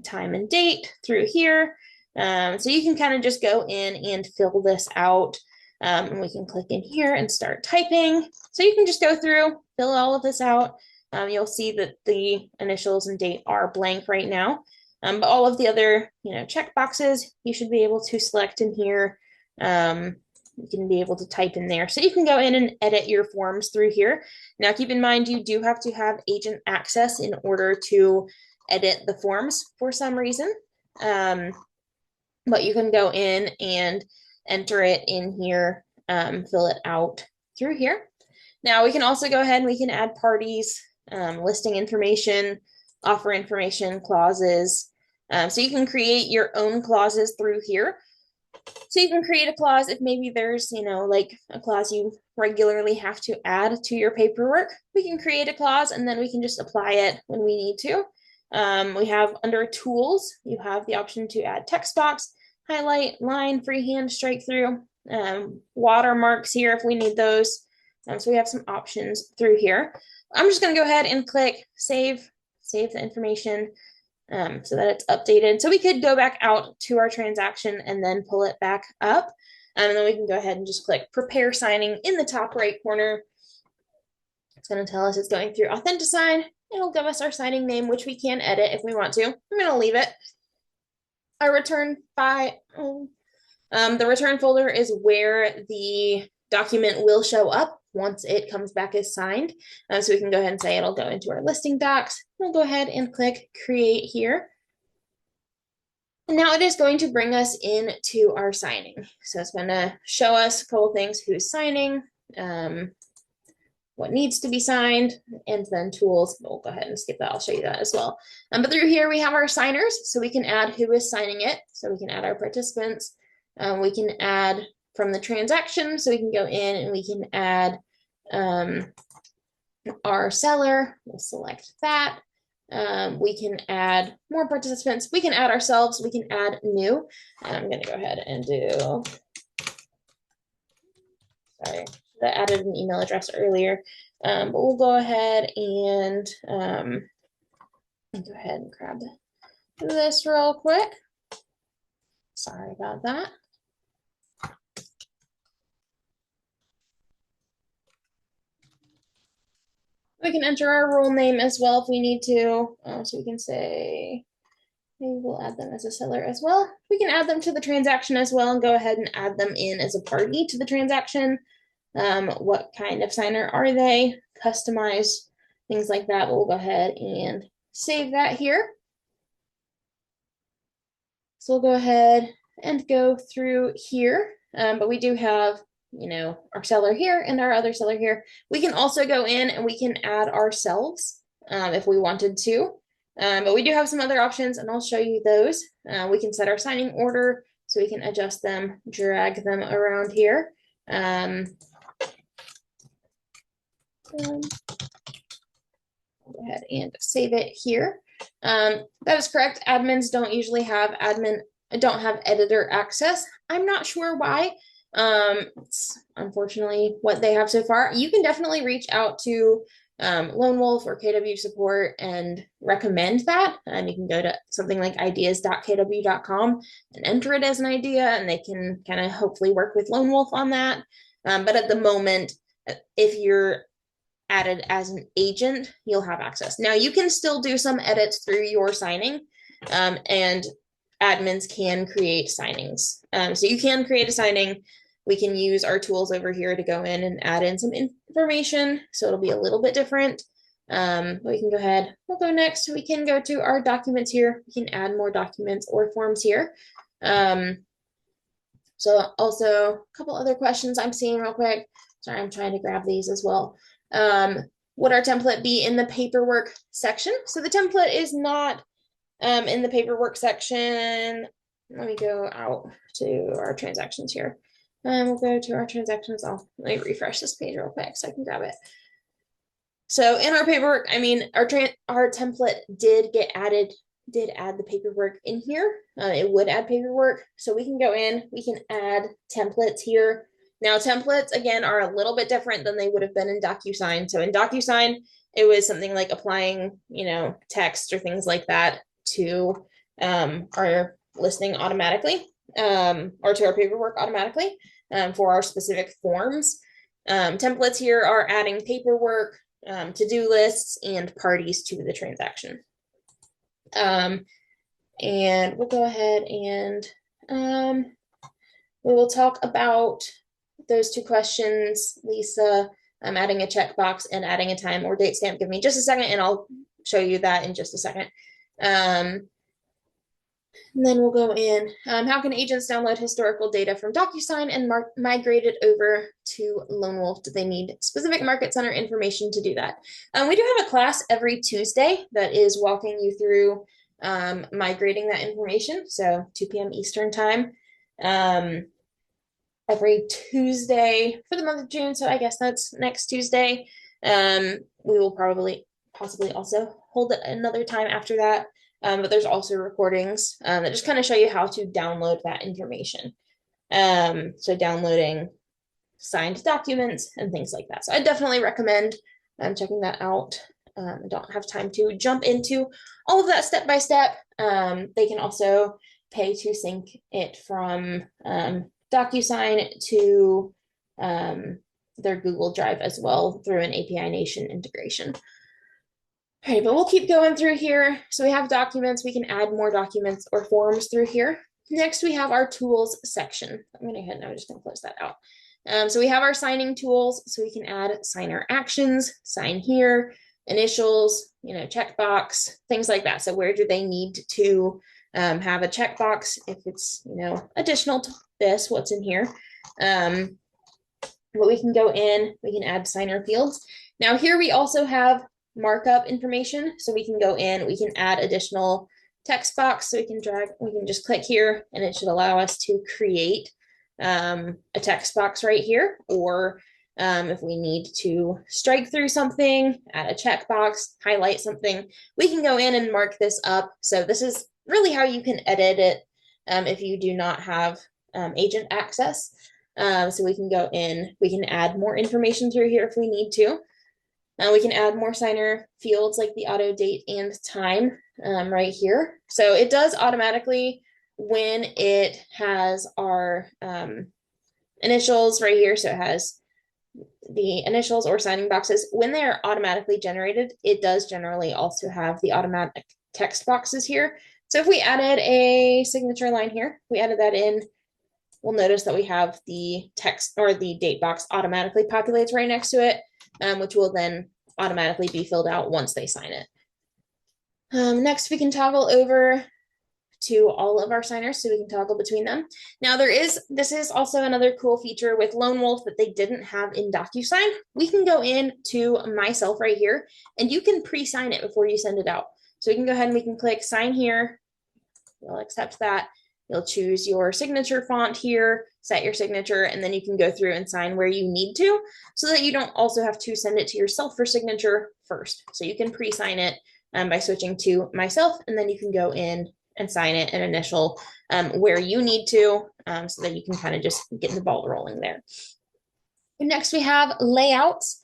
time and date through here. So you can kind of just go in and fill this out. And we can click in here and start typing. So you can just go through, fill all of this out. You'll see that the initials and date are blank right now. But all of the other, check boxes, you should be able to select in here. You can be able to type in there. So you can go in and edit your forms through here. Now, keep in mind, you do have to have agent access in order to edit the forms for some reason. But you can go in and enter it in here, fill it out through here. Now, we can also go ahead and we can add parties, listing information, offer information, clauses. So you can create your own clauses through here. So you can create a clause if maybe there's, like a clause you regularly have to add to your paperwork. We can create a clause and then we can just apply it when we need to. We have under tools, you have the option to add text box, highlight, line, freehand, strike through, watermarks here if we need those. So we have some options through here. I'm just going to go ahead and click save the information so that it's updated. So we could go back out to our transaction and then pull it back up. And then we can go ahead and just click prepare signing in the top right corner. It's going to tell us it's going through Authentisign. It'll give us our signing name, which we can edit if we want to. I'm going to leave it. Our return file, the return folder is where the document will show up once it comes back as signed. So we can go ahead and say it'll go into our listing docs. We'll go ahead and click create here. And now it is going to bring us into our signing. So it's going to show us a couple things, who's signing, what needs to be signed, and then tools. We'll go ahead and skip that. I'll show you that as well. But through here, we have our signers. So we can add who is signing it. So we can add our participants. We can add from the transaction. So we can go in and we can add our seller. We'll select that. We can add more participants. We can add ourselves. We can add new. I'm going to go ahead and do, sorry, I added an email address earlier. But we'll go ahead and go ahead and grab this real quick. Sorry about that. We can enter our role name as well if we need to. So we can say, maybe we'll add them as a seller as well. We can add them to the transaction as well and go ahead and add them in as a party to the transaction. What kind of signer are they? Customize, things like that. But we'll go ahead and save that here. So we'll go ahead and go through here, but we do have, our seller here and our other seller here. We can also go in and we can add ourselves if we wanted to. But we do have some other options, and I'll show you those. We can set our signing order, so we can adjust them, drag them around here. Go ahead and save it here. That is correct. Admins don't usually have editor access. I'm not sure why. It's unfortunately what they have so far. You can definitely reach out to Lone Wolf or KW support and recommend that. You can go to something like ideas.kw.com and enter it as an idea, and they can kind of hopefully work with Lone Wolf on that. But at the moment, if you're added as an agent, you'll have access. Now, you can still do some edits through your signing, and admins can create signings. So you can create a signing. We can use our tools over here to go in and add in some information, so it'll be a little bit different. We can go ahead, we'll go next. We can go to our documents here. We can add more documents or forms here. So also a couple other questions I'm seeing real quick. Sorry, I'm trying to grab these as well. Would our template be in the paperwork section? So the template is not in the paperwork section. Let me go out to our transactions here. We'll go to our transactions. Let me refresh this page real quick so I can grab it. So in our paperwork, I mean, our template did add the paperwork in here. It would add paperwork. So we can go in, we can add templates here. Now, templates, again, are a little bit different than they would have been in DocuSign. So in DocuSign, it was something like applying, text or things like that to our listing automatically, or to our paperwork automatically for our specific forms. Templates here are adding paperwork, to-do lists, and parties to the transaction. And we'll go ahead and we will talk about those two questions, Lisa. I'm adding a checkbox and adding a time or date stamp. Give me just a second and I'll show you that in just a second. And then we'll go in. How can agents download historical data from DocuSign and migrate it over to Lone Wolf? Do they need specific Market Center information to do that? We do have a class every Tuesday that is walking you through migrating that information. So 2 p.m. Eastern time. Every Tuesday for the month of June. So I guess that's next Tuesday. We will possibly also hold it another time after that. But there's also recordings that just kind of show you how to download that information. So downloading signed documents and things like that. So I definitely recommend checking that out. I don't have time to jump into all of that step by step. They can also pay to sync it from DocuSign to their Google Drive as well through an API Nation integration. All right, but we'll keep going through here. So we have documents. We can add more documents or forms through here. Next, we have our tools section. I'm just going to close that out. So we have our signing tools. So we can add signer actions, sign here, initials, checkbox, things like that. So where do they need to have a checkbox if it's, additional to this, what's in here. But we can go in, we can add signer fields. Now here we also have markup information. So we can go in, we can add additional text box. So we can just click here and it should allow us to create a text box right here. Or if we need to strike through something, add a checkbox, highlight something, we can go in and mark this up. So this is really how you can edit it if you do not have agent access. So we can go in, we can add more information through here if we need to. We can add more signer fields like the auto date and time right here. So it does automatically when it has our initials right here. So it has the initials or signing boxes. When they are automatically generated, it does generally also have the automatic text boxes here. So if we added a signature line here, we added that in, we'll notice that we have the text or the date box automatically populates right next to it, which will then automatically be filled out once they sign it. Next, we can toggle over to all of our signers so we can toggle between them. Now this is also another cool feature with Lone Wolf that they didn't have in DocuSign. We can go in to myself right here and you can pre-sign it before you send it out. So we can go ahead and we can click sign here. We'll accept that. You'll choose your signature font here, set your signature, and then you can go through and sign where you need to so that you don't also have to send it to yourself for signature first. So you can pre-sign it by switching to myself, and then you can go in and sign it and initial where you need to so that you can kind of just get the ball rolling there. Next, we have layouts.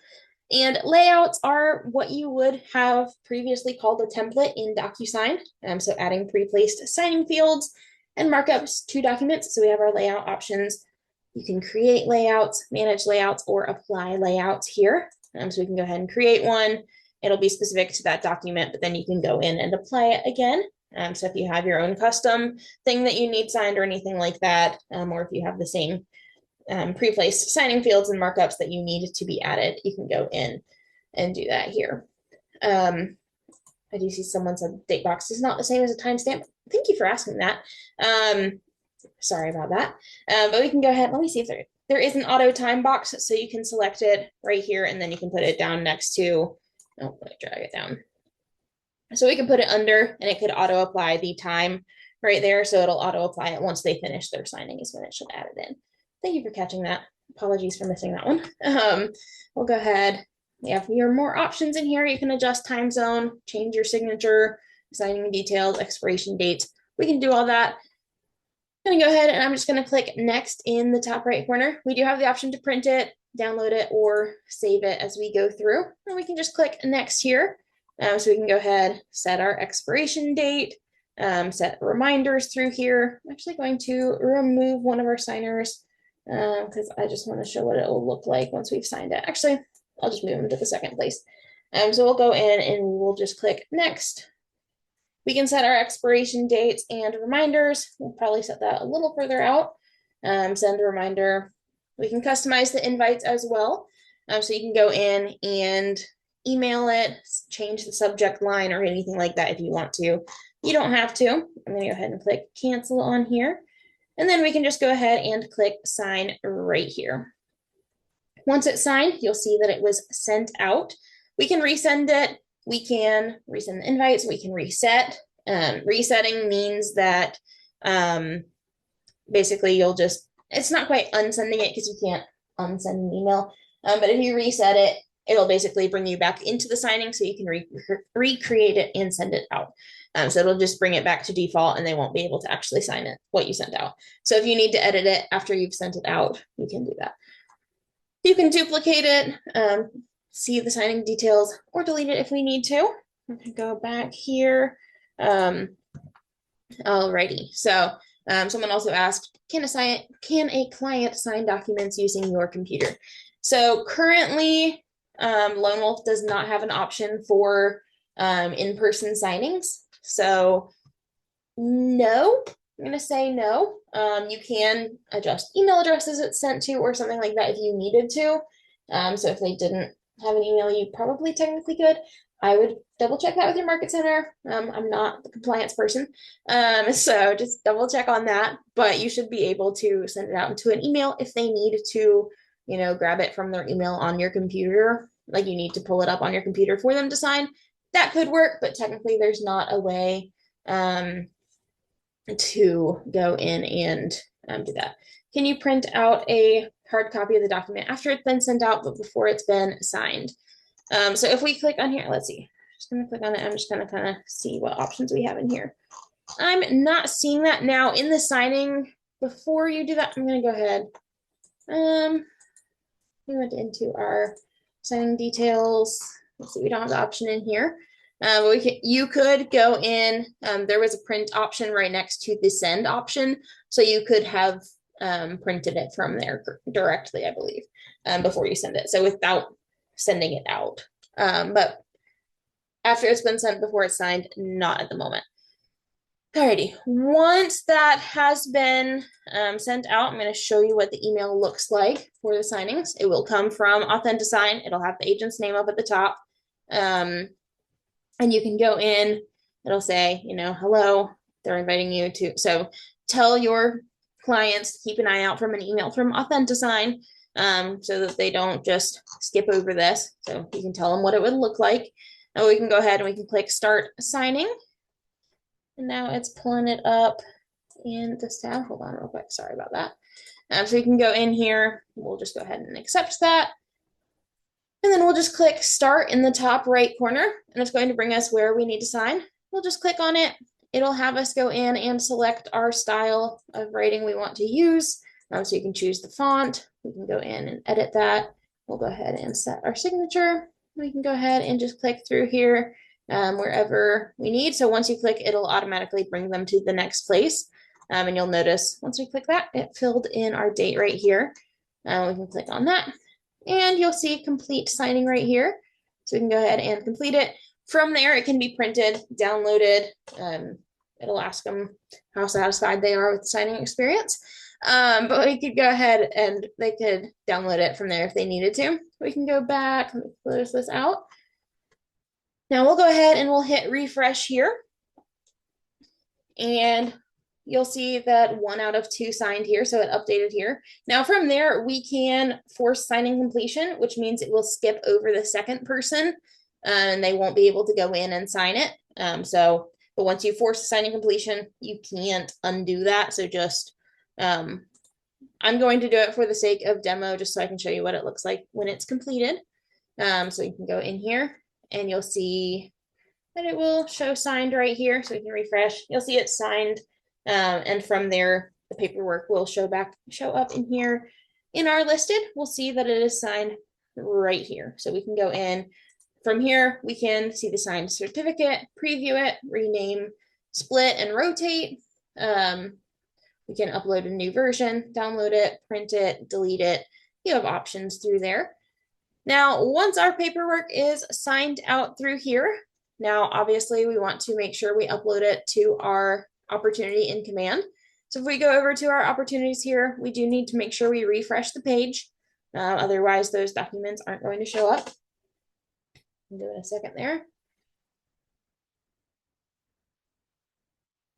And layouts are what you would have previously called a template in DocuSign. So adding pre-placed signing fields and markups to documents. So we have our layout options. You can create layouts, manage layouts, or apply layouts here. So we can go ahead and create one. It'll be specific to that document, but then you can go in and apply it again. So if you have your own custom thing that you need signed or anything like that, or if you have the same pre-placed signing fields and markups that you need to be added, you can go in and do that here. I do see someone said date box is not the same as a timestamp. Thank you for asking that. Sorry about that. But we can go ahead. Let me see if there is an auto time box, so you can select it right here, and then you can put it down next to. Oh, let me drag it down. So we can put it under, and it could auto apply the time right there. So it'll auto apply it once they finish their signing is when it should add it in. Thank you for catching that. Apologies for missing that one. We'll go ahead. We have your more options in here. You can adjust time zone, change your signature, signing details, expiration dates. We can do all that. I'm gonna go ahead and I'm just gonna click next in the top right corner. We do have the option to print it, download it, or save it as we go through. And we can just click next here. So we can go ahead, set our expiration date, set reminders through here. I'm actually going to remove one of our signers because I just want to show what it will look like once we've signed it. Actually, I'll just move them to the second place. So we'll go in and we'll just click next. We can set our expiration dates and reminders. We'll probably set that a little further out. Send a reminder. We can customize the invites as well. So you can go in and email it, change the subject line or anything like that if you want to. You don't have to. I'm going to go ahead and click cancel on here. And then we can just go ahead and click sign right here. Once it's signed, you'll see that it was sent out. We can resend it. We can resend the invites. We can reset. Resetting means that basically you'll just, it's not quite unsending it because you can't unsend an email. But if you reset it, it'll basically bring you back into the signing so you can recreate it and send it out. So it'll just bring it back to default and they won't be able to actually sign it, what you sent out. So if you need to edit it after you've sent it out, you can do that. You can duplicate it, see the signing details, or delete it if we need to. I'm gonna go back here. Alrighty, so someone also asked, can a client sign documents using your computer? So currently, Lone Wolf does not have an option for in-person signings. So no, I'm going to say no. You can adjust email addresses it's sent to or something like that if you needed to. So if they didn't have an email, you probably technically could. I would double check that with your market center. I'm not the compliance person. So just double check on that, but you should be able to send it out into an email if they need to, you know, grab it from their email on your computer. Like you need to pull it up on your computer for them to sign. That could work, but technically there's not a way to go in and do that. Can you print out a hard copy of the document after it's been sent out, but before it's been signed? So if we click on here, let's see, just gonna click on it. I'm just gonna kind of see what options we have in here. I'm not seeing that now in the signing. Before you do that, I'm gonna go ahead. We went into our signing details. Let's see, we don't have the option in here. You could go in, there was a print option right next to the send option. So you could have printed it from there directly, I believe, before you send it. So without sending it out. But after it's been sent, before it's signed, not at the moment. Alrighty, once that has been sent out, I'm going to show you what the email looks like for the signings. It will come from Authentisign. It'll have the agent's name up at the top. And you can go in, it'll say, you know, hello, they're inviting you to. So tell your clients to keep an eye out from an email from Authentisign, so that they don't just skip over this. So you can tell them what it would look like. And we can go ahead and we can click start signing. And now it's pulling it up in this tab. Hold on real quick. Sorry about that. So you can go in here. We'll just go ahead and accept that. And then we'll just click start in the top right corner, and it's going to bring us where we need to sign. We'll just click on it. It'll have us go in and select our style of writing we want to use. So you can choose the font. We can go in and edit that. We'll go ahead and set our signature. We can go ahead and just click through here wherever we need. So once you click, it'll automatically bring them to the next place. And you'll notice once we click that, it filled in our date right here. We can click on that. And you'll see complete signing right here. So we can go ahead and complete it. From there, it can be printed, downloaded. It'll ask them how satisfied they are with the signing experience. But we could go ahead and they could download it from there if they needed to. We can go back and close this out. Now we'll go ahead and we'll hit refresh here. And you'll see that 1 out of 2 signed here, so it updated here. Now from there, we can force signing completion, which means it will skip over the second person, and they won't be able to go in and sign it. But once you force signing completion, you can't undo that. So just, I'm going to do it for the sake of demo, just so I can show you what it looks like when it's completed. So you can go in here, and you'll see that it will show signed right here. So you can refresh. You'll see it's signed. And from there, the paperwork will show up in here. In our listed, we'll see that it is signed right here. So we can go in. From here, we can see the signed certificate, preview it, rename, split, and rotate. We can upload a new version, download it, print it, delete it. You have options through there. Now, once our paperwork is signed out through here, now obviously we want to make sure we upload it to our opportunity in command. So if we go over to our opportunities here, we do need to make sure we refresh the page. Otherwise, those documents aren't going to show up. I'll do it a second there.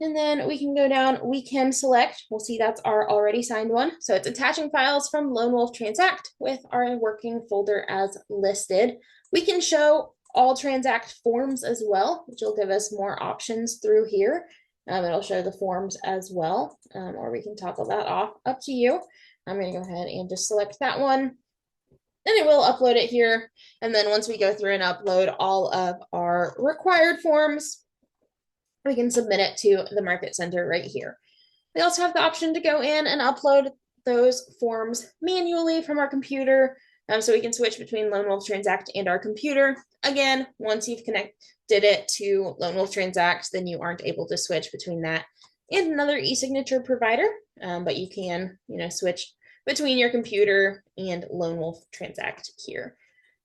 And then we can go down, we can select, we'll see that's our already signed one. So it's attaching files from Lone Wolf Transact with our working folder as listed. We can show all Transact forms as well, which will give us more options through here. It'll show the forms as well, or we can toggle that off, up to you. I'm going to go ahead and just select that one, and it will upload it here. And then once we go through and upload all of our required forms, we can submit it to the Market Center right here. We also have the option to go in and upload those forms manually from our computer. So we can switch between Lone Wolf Transact and our computer. Again, once you've connected it to Lone Wolf Transact, then you aren't able to switch between that and another e-signature provider. But you can, switch between your computer and Lone Wolf Transact here.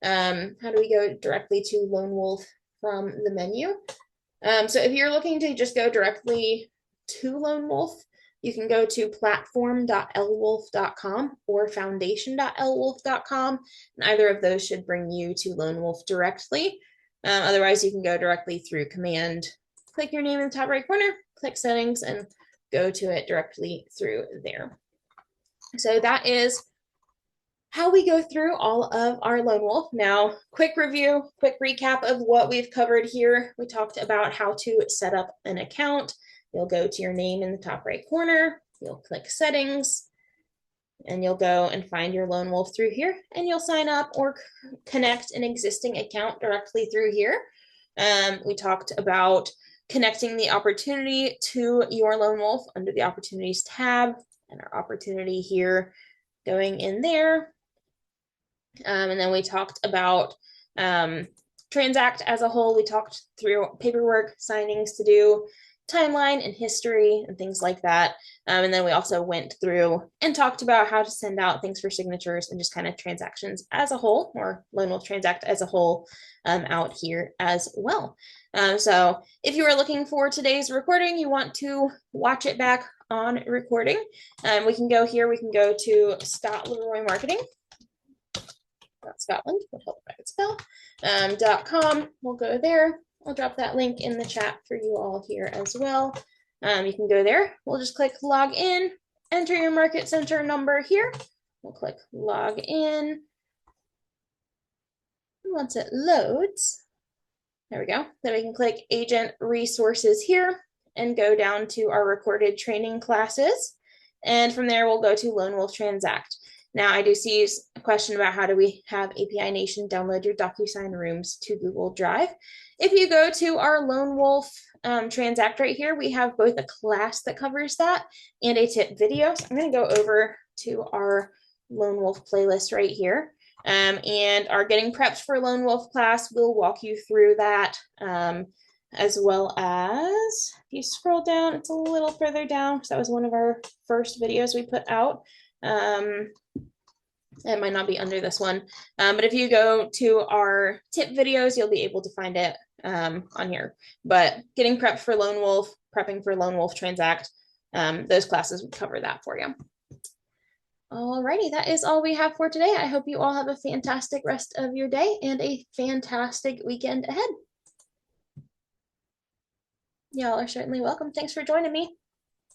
How do we go directly to Lone Wolf from the menu? So if you're looking to just go directly to Lone Wolf, you can go to platform.lwolf.com or foundation.lwolf.com, and either of those should bring you to Lone Wolf directly. Otherwise, you can go directly through command, click your name in the top right corner, click settings, and go to it directly through there. So that is how we go through all of our Lone Wolf. Now, quick review, quick recap of what we've covered here. We talked about how to set up an account. You'll go to your name in the top right corner, you'll click settings, and you'll go and find your Lone Wolf through here, and you'll sign up or connect an existing account directly through here. We talked about connecting the opportunity to your Lone Wolf under the Opportunities tab, and our opportunity here going in there. And then we talked about Transact as a whole. We talked through paperwork, signings to do, timeline and history and things like that. And then we also went through and talked about how to send out things for signatures and just kind of transactions as a whole, or Lone Wolf Transact as a whole, out here as well. So if you are looking for today's recording, you want to watch it back on recording, we can go here, we can go to Scott Leroy Marketing. Scotland would help if I could spell, .com. We'll go there. I'll drop that link in the chat for you all here as well. You can go there. We'll just click log in, enter your market center number here. We'll click log in. Once it loads, there we go. Then we can click agent resources here and go down to our recorded training classes. And from there, we'll go to Lone Wolf Transact. Now, I do see a question about how do we have API Nation download your DocuSign rooms to Google Drive. If you go to our Lone Wolf Transact right here, we have both a class that covers that and a tip video. So I'm going to go over to our Lone Wolf playlist right here. And our Getting Prepped for Lone Wolf class will walk you through that, as well as, if you scroll down, it's a little further down because that was one of our first videos we put out. It might not be under this one, but if you go to our tip videos, you'll be able to find it on here. But Getting Prepped for Lone Wolf, Prepping for Lone Wolf Transact, those classes would cover that for you. Alrighty, that is all we have for today. I hope you all have a fantastic rest of your day and a fantastic weekend ahead. Y'all are certainly welcome. Thanks for joining me.